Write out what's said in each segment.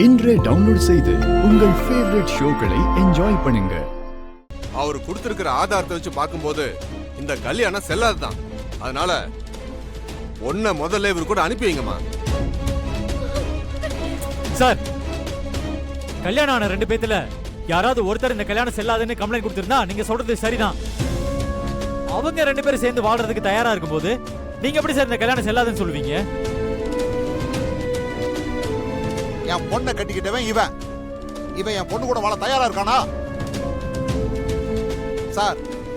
இன்றே டவுன்லோட் செய்து உங்கள் ஃபேவரட் ஷோக்களை என்ஜாய் பண்ணுங்க. அவர் கொடுத்திருக்கிற ஆதாரத்தை வச்சு பார்க்கும்போது இந்த கல்யாணம் செல்லாதுதான். அதனால ஒன்ன முதல்ல இவர் கூட அனுப்பி வைங்கம்மா. சார், கல்யாணம் ஆன 2 பேத்துல யாராவது ஒருத்தர் இந்த கல்யாணம் செல்லாதுன்னு கம்ப்ளைண்ட் கொடுத்திருந்தா நீங்க சொல்றது சரிதான். அவங்க 2 பேரும் சேர்ந்து வாழ்றதுக்கு தயாரா இருக்கும்போது நீங்க எப்படி சார் இந்த கல்யாணம் செல்லாதுன்னு சொல்லுவீங்க? என் பொண்ணை கட்டிக்கிட்டவன் இவன் என் பொண்ணு கூட வாழ தயாரா இருக்கானா? சார்,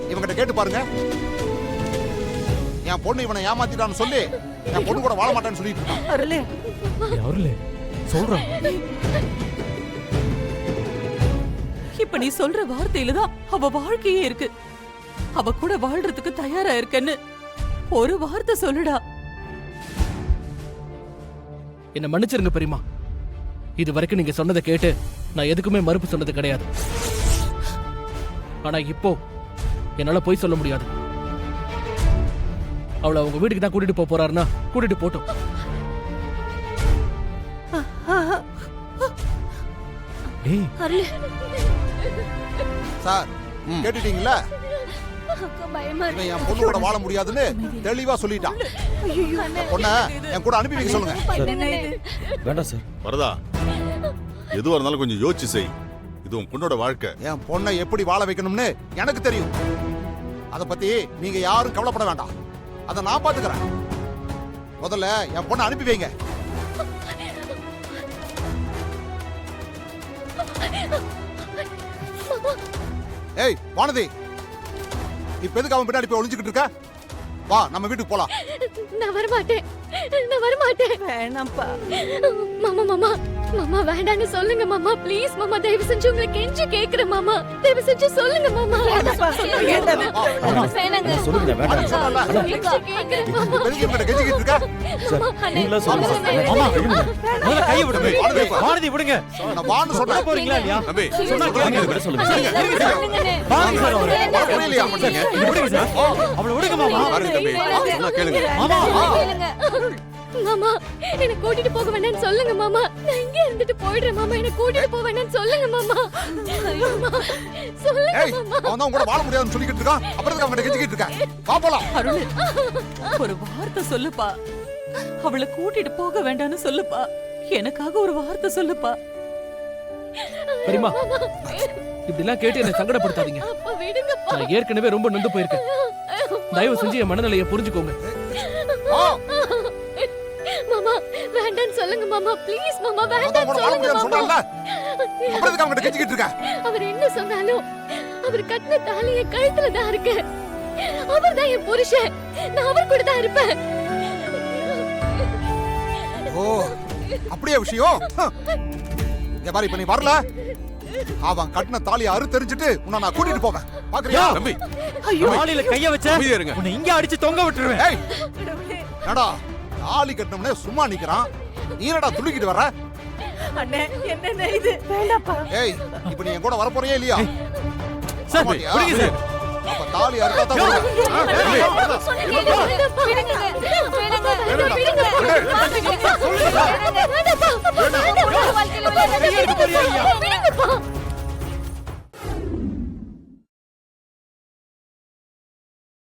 இவங்கிட்ட கேட்டு பாருங்க. என் பொண்ணு இவனை ஏமாத்திட்டான்னு சொல்லி என் பொண்ணு கூட வாழ மாட்டான்னு சொல்லிட்டு இருக்கான். அருளே சொல்றான். இப்ப நீ சொல்ற வார்த்தையில தான் அவ வாழ்க்கையே இருக்கு. அவ கூட வாழ்றதுக்கு தயாரா இருக்கன்னு ஒரு வார்த்தை சொல்லுடா. என்ன மன்னிச்சிருங்க பெரியமா. இது வரைக்கும் நீங்க சொன்னதை கேட்டு நான் எதுக்குமே மறுப்பு சொன்னது கிடையாது. ஆனா இப்போ என்னால போய் சொல்ல முடியாது. அவளை அவங்க வீட்டுக்கு தான் கூட்டிட்டு போறாருன்னா கூட்டிட்டு போட்டோம். சார், கேட்டுட்டீங்களா? இவன் என் பொண்ணு கூட வாழ முடியாதுன்னு தெளிவா சொல்லிட்டான். பொண்ண என் கூட அனுப்பி வைக்க சொல்லுங்க. வேண்டாம் சார். வரதா, எதுவா இருந்தாலும் கொஞ்சம் யோசிச்சு செய். இது உன் பொண்ணோட வாழ்க்கை. என் பொண்ணை எப்படி வாழ வைக்கணும்னு எனக்கு தெரியும். அத பத்தி நீங்க யாரும் கவலைப்பட வேண்டாம். அத நான் பாத்துக்கிறேன். முதல்ல என் பொண்ணை அனுப்பி வைங்க. ஏய் வானதி, இப்ப எதுக்கு அவன் பின்னாடி போய் ஒளிஞ்சுக்கிட்டு இருக்க? வா, நம்ம வீட்டுக்கு போலாம். நான் வரமாட்டேன். வேணாம்ப்பா. மாமா மாமா மாமா வேண்டான்னு சொல்லுங்க மாமா. ப்ளீஸ் மாமா, தயவு செஞ்சு உங்களை கெஞ்சி கேக்குறேன் மாமா. தயவு செஞ்சு சொல்லுங்க மாமா. சொல்லுங்க வேண்டாம். கெஞ்சி கேக்குறேன் மாமா. பெரிய கிட்ட கெஞ்சிக்கிட்டு இருக்க? சார், நீங்களா சொல்லுங்க. மாமா, முதல்ல கையை விடுங்க. வானதி விடுங்க. நான் வான்னு சொல்றேன். போறீங்களா இல்லையா? தம்பி, சொன்னா கேளுங்க. சொல்லுங்க. வாங்க சார் அவரை. புரியலையா? விடுங்க சார். அவளை விடுங்க மாமா. பாருங்க தம்பி, சொன்னா கேளுங்க. மாமா, மாமா என்ன கூட்டிட்டு போக வேண்டாம்னு சொல்லுங்க மாமா. நான் இங்க இருந்துட்டு போயிடுறேன் மாமா. என்ன கூட்டிட்டு போக வேண்டாம்னு சொல்லுங்க மாமா. மாமா சொல்லுங்க ஏய், மாமா. அவன் தான் கூட வாழ முடியாதுன்னு சொல்லிக்கிட்டு இருக்கான். அப்புறம் அவன் கெஞ்சிக்கிட்டு இருக்க. வா போலாம். அருள், ஒரு வார்த்தை சொல்லுப்பா. அவளை கூட்டிட்டு போக வேண்டாம்னு சொல்லுப்பா. எனக்காக ஒரு வார்த்தை சொல்லுப்பா. பெரியமா, இப்படி எல்லாம் கேட்டு என்ன சங்கடப்படுத்தாதீங்க. அப்பா விடுங்கப்பா. நான் ஏற்கனவே ரொம்ப நொந்து போயிருக்கேன். தயவு செஞ்சு என் மனநிலையை புரிஞ்சுக்கோங்க. மாமா வேண்டாம்னு சொல்லுங்க மாமா. ப்ளீஸ் மாமா, அவன் வேண்டாம்னு கூட வாழ சொல்லுங்க முடியாதுன்னு மாமா. சொல்றான்ல. அப்புறம் அவன் கெஞ்சிக்கிட்டு இருக்க. அவர் என்ன சொன்னாலும் அவர் கட்டின தாலி என் கழுத்துல தான் இருக்கு. அவர் தான் என் புருஷன். நான் அவர் கூட தான் இருப்பேன். ஓ, அப்படியே விஷயம். இங்க பாரு, இப்ப நீ வரல, அவன் கட்டின தாலியை அறுத்தெறிஞ்சிட்டு உன்னை நான் கூட்டிட்டு போவேன். பாக்குறியா? தம்பி, வாளியில கைய வச்ச அமைதியா இருங்க. உன்னை இங்க அடிச்சு தொங்க விட்டுருவேன். ஏய், என்னடா தாலி கட்டினவனே சும்மா நிக்கிறான், நீ என்னடா துள்ளிக்கிட்டு வர்ற? அண்ணே, என்னண்ணே இது? வேண்டாப்பா. ஏய், இப்ப நீ என் கூட வர போறியா இல்லையா? சார், வரமாட்டியா? விடுங்க சார். அப்ப தாலி அறுத்தா தான் விடுவேன். விடுங்கப்பா.